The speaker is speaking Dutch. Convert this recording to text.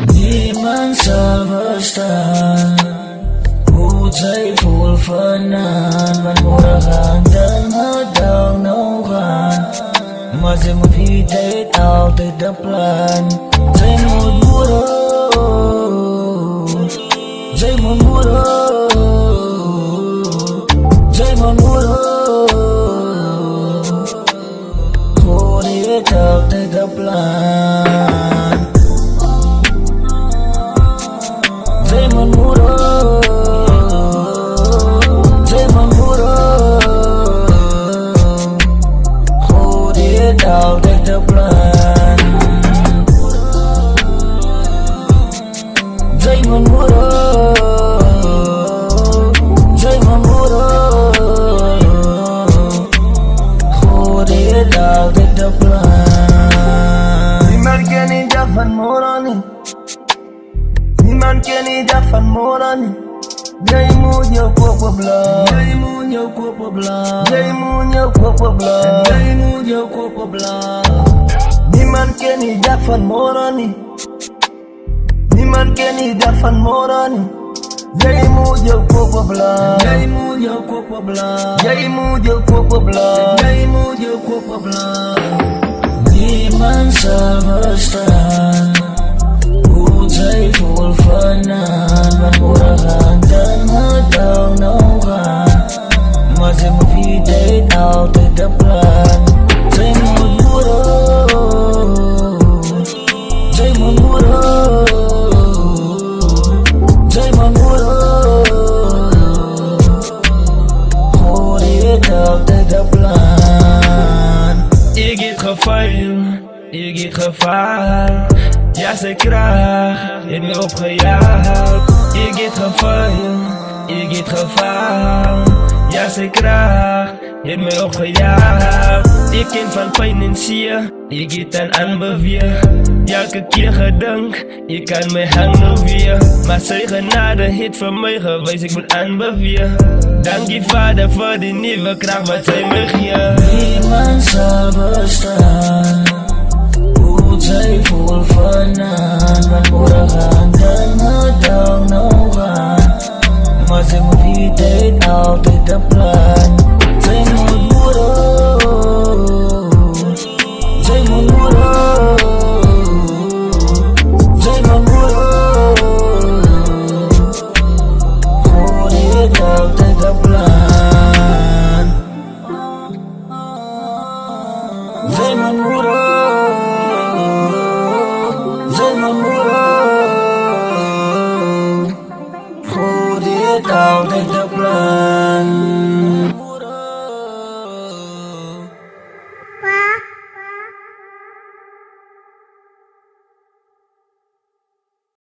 Di man sa basta Hujay pulfanan Manmurahan dan hadang nauhan Masih mafitay tao tay daplan Jay mudmuro Jay mudmuro Jay mudmuro Kuri tao tay daplan Jay mudmuro Jay mudmuro Kuri tao tay daplan Jay mudmuro Jay mudmuro Kuri tao tay daplan Iman kani jafan morani Iman kani jafan morani Jai mu nyau kwa bla Jai mu nyau kwa bla Jai mu nyau kwa bla Jai mu nyau kwa bla Iman kani jafan morani Iman kani jafan morani Jai mu nyau kwa bla Jai mu nyau kwa bla Jai mu nyau kwa bla Jai mu nyau kwa bla Iman sa basta Hujay pulfanan Manmurahan dan hadang nauhan Masih mafitay tao tay daplan Jay mudmuro Jay mudmuro Jay mudmuro Kuri tao tay daplan Igit gefail, igit gevaar Ja, ze graag, je hebt me opgejaagd. Je gaat gevaar, je gaat gevaar. Ja, ze graag, je hebt me opgejaagd. Ik ken van pijn en zeer, je gaat aan aanbeweer. Elke keer gedank, je kan me hangen weer. Maar zijn genade heeft voor mij geweest, ik moet aanbeweer. Dank je vader voor die nieuwe kracht wat zij me geeft. Iman sa basta Hujay pulfanan Manmurahan dan hadang nauhan Masih mafitay tao tay daplan Jay mudmuro Jay mudmuro Jay mudmuro Kuri tao tay daplan Jay mudmuro Jay mudmuro Kuri tao tay daplan